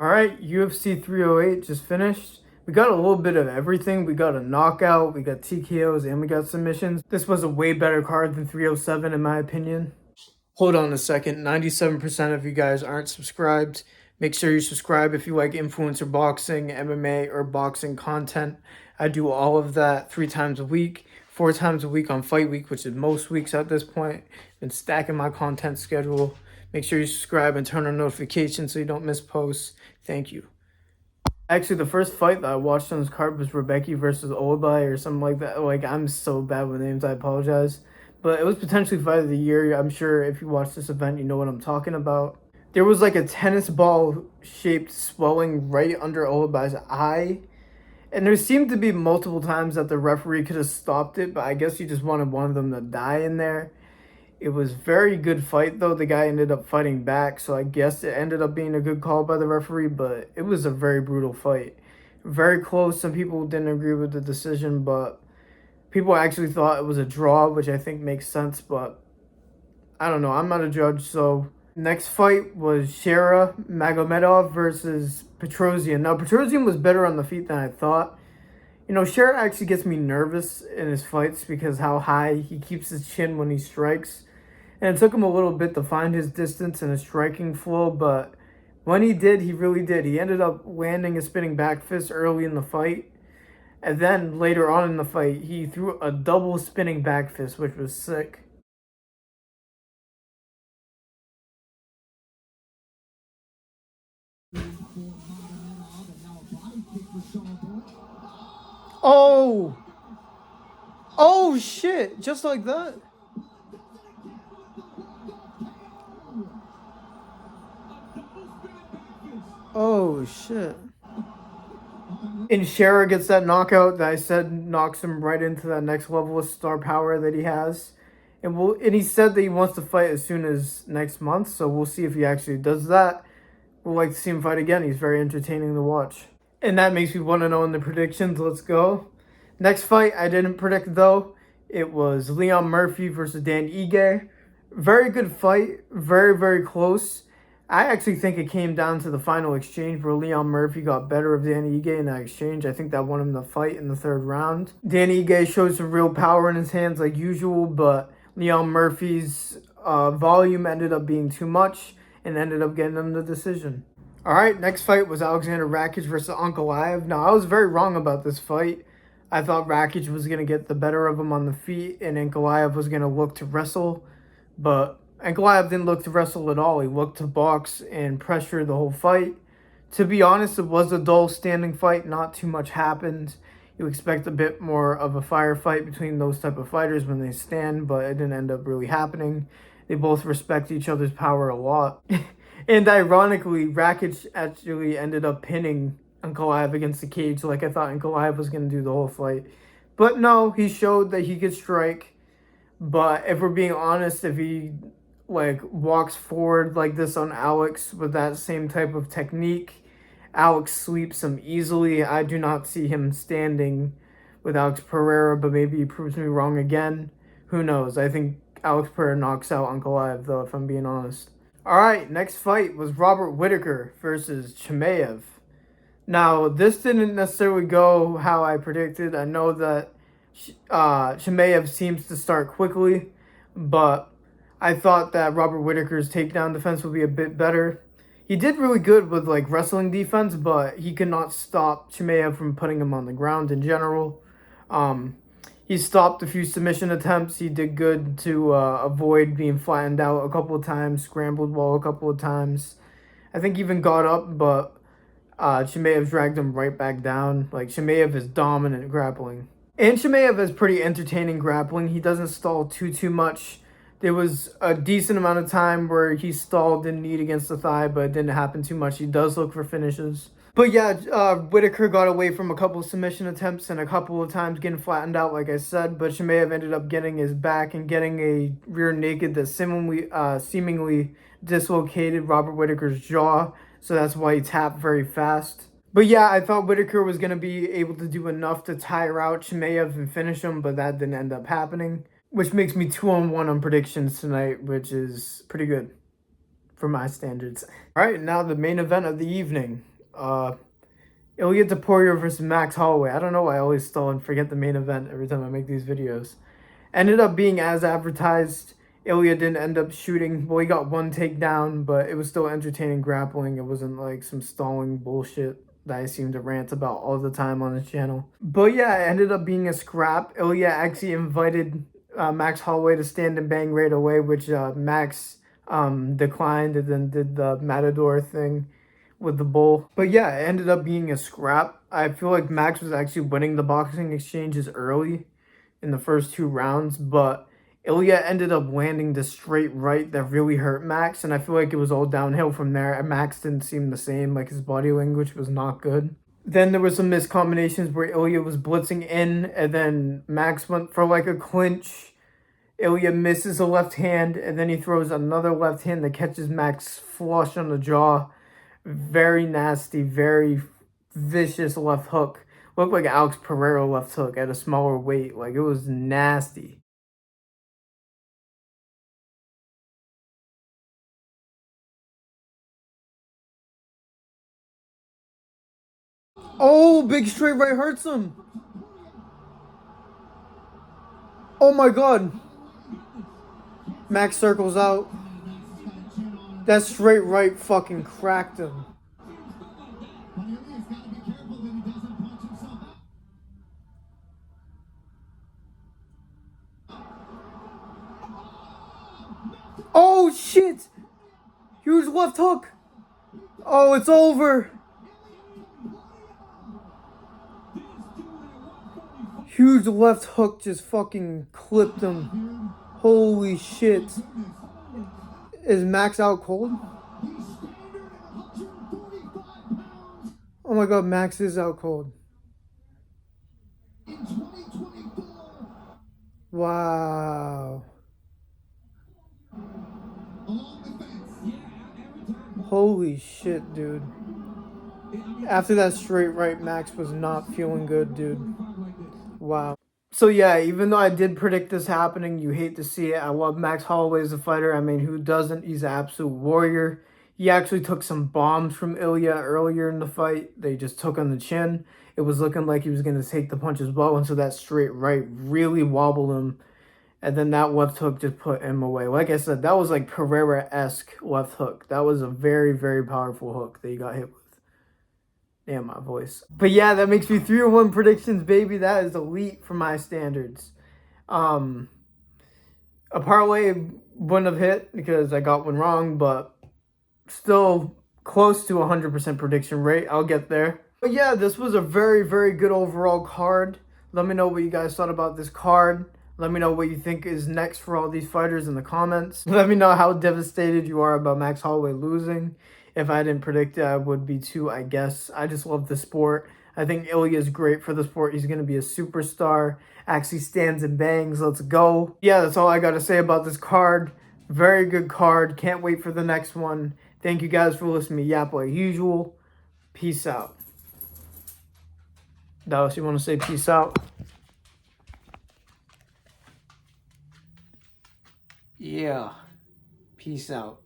All right, UFC 308 just finished. We got a little bit of everything. We got a knockout, we got TKOs, and we got submissions. This was a way better card than 307 in my opinion. Hold on a second. 97% of you guys aren't subscribed. Make sure you subscribe if you like influencer boxing, MMA, or boxing content. I do all of that 3 times a week, 4 times a week on fight week, which is most weeks at this point. Been stacking my content schedule. Make sure you subscribe and turn on notifications so you don't miss posts. Thank you. Actually, the first fight that I watched on this card was Rebecca versus Olabai or something like that. Like, I'm so bad with names, I apologize. But it was potentially fight of the year. I'm sure if you watch this event, you know what I'm talking about. There was like a tennis ball shaped swelling right under Olabai's eye. And there seemed to be multiple times that the referee could have stopped it, but I guess he just wanted one of them to die in there. It was very good fight though. The guy ended up fighting back, so I guess it ended up being a good call by the referee, but it was a very brutal fight. Very close. Some people didn't agree with the decision, but people actually thought it was a draw, which I think makes sense, but I don't know. I'm not a judge, so next fight was Shera Magomedov versus Petrosian. Now, Petrosian was better on the feet than I thought. You know, Shera actually gets me nervous in his fights because how high he keeps his chin when he strikes. And it took him a little bit to find his distance and his striking flow, but when he did, he really did. He ended up landing a spinning back fist early in the fight. And then later on in the fight, he threw a double spinning back fist, which was sick. Oh! Oh shit! Just like that? Oh shit. And Shera gets that knockout that I said knocks him right into that next level of star power that he has. And he said that he wants to fight as soon as next month, so we'll see if he actually does that. We'll like to see him fight again. He's very entertaining to watch. And that makes me want to know in the predictions. Let's go. Next fight I didn't predict though. It was Leon Murphy versus Dan Ige. Very good fight. Very, very close. I actually think it came down to the final exchange where Leon Murphy got better of Danny Ige in that exchange. I think that won him the fight in the third round. Danny Ige showed some real power in his hands like usual, but Leon Murphy's volume ended up being too much and ended up getting him the decision. All right, next fight was Alexander Rakic versus Ankalaev. Now, I was very wrong about this fight. I thought Rakic was going to get the better of him on the feet and Ankalaev was going to look to wrestle, but Ankalaev didn't look to wrestle at all. He looked to box and pressure the whole fight. To be honest, it was a dull standing fight. Not too much happened. You expect a bit more of a firefight between those type of fighters when they stand, but it didn't end up really happening. They both respect each other's power a lot. And ironically, Rakic actually ended up pinning Ankalaev against the cage like I thought Ankalaev was going to do the whole fight. But no, he showed that he could strike. But if we're being honest, if he like walks forward like this on Alex with that same type of technique, Alex sweeps him easily. I do not see him standing with Alex Pereira, but maybe he proves me wrong again. Who knows? I think Alex Pereira knocks out Ankalaev, though, if I'm being honest. All right, next fight was Robert Whittaker versus Chimaev. Now, this didn't necessarily go how I predicted. I know that Chimaev seems to start quickly, but I thought that Robert Whittaker's takedown defense would be a bit better. He did really good with like wrestling defense, but he could not stop Chimaev from putting him on the ground in general. He stopped a few submission attempts. He did good to avoid being flattened out a couple of times, scrambled well a couple of times. I think he even got up, but Chimaev dragged him right back down. Like, Chimaev is dominant grappling. And Chimaev is pretty entertaining grappling. He doesn't stall too much. There was a decent amount of time where he stalled in knee against the thigh, but it didn't happen too much. He does look for finishes. But yeah, Whittaker got away from a couple of submission attempts and a couple of times getting flattened out, like I said. But Chimaev ended up getting his back and getting a rear naked that seemingly dislocated Robert Whittaker's jaw. So that's why he tapped very fast. But yeah, I thought Whittaker was going to be able to do enough to tire out Chimaev and finish him, but that didn't end up happening. Which makes me 2-1 on predictions tonight, which is pretty good for my standards. All right, now the main event of the evening. Ilia Topuria versus Max Holloway. I don't know why I always stall and forget the main event every time I make these videos. Ended up being as advertised. Ilia didn't end up shooting. Well, he got one takedown, but it was still entertaining grappling. It wasn't like some stalling bullshit that I seem to rant about all the time on his channel. But yeah, it ended up being a scrap. Ilia actually invited Max Holloway to stand and bang right away, which Max declined and then did the Matador thing with the bull. But yeah, it ended up being a scrap. I feel like Max was actually winning the boxing exchanges early in the first 2 rounds, but Ilia ended up landing the straight right that really hurt Max, and I feel like it was all downhill from there. And Max didn't seem the same, like his body language was not good. Then there was some miscombinations where Ilia was blitzing in, and then Max went for like a clinch. Ilia misses a left hand, and then he throws another left hand that catches Max flush on the jaw. Very nasty, very vicious left hook. Looked like Alex Pereira left hook at a smaller weight. Like, it was nasty. Oh, big straight right hurts him. Oh my god. Max circles out. That straight right fucking cracked him. Oh shit! Huge left hook. Oh, it's over. Huge left hook just fucking clipped him. Holy shit. Is Max out cold? Oh my god, Max is out cold. Wow. Holy shit, dude. After that straight right, Max was not feeling good, dude. Wow. So yeah, even though I did predict this happening, you hate to see it. I love Max Holloway as a fighter. I mean, who doesn't? He's an absolute warrior. He actually took some bombs from Ilia earlier in the fight. They just took on the chin. It was looking like he was going to take the punch as well, and so that straight right really wobbled him. And then that left hook just put him away. Like I said, that was like Pereira-esque left hook. That was a very, very powerful hook that he got hit with. Damn, my voice. But yeah, that makes me 3-1 predictions, baby. That is elite for my standards. A parlay wouldn't have hit because I got one wrong, but still close to 100% prediction rate. I'll get there. But yeah, this was a very, very good overall card. Let me know what you guys thought about this card. Let me know what you think is next for all these fighters in the comments. Let me know how devastated you are about Max Holloway losing. If I didn't predict it, I would be too, I guess. I just love the sport. I think Ilia is great for the sport. He's going to be a superstar. Actually stands and bangs. Let's go. Yeah, that's all I got to say about this card. Very good card. Can't wait for the next one. Thank you guys for listening to me yap like usual. Peace out. Dallas, you want to say peace out? Yeah. Peace out.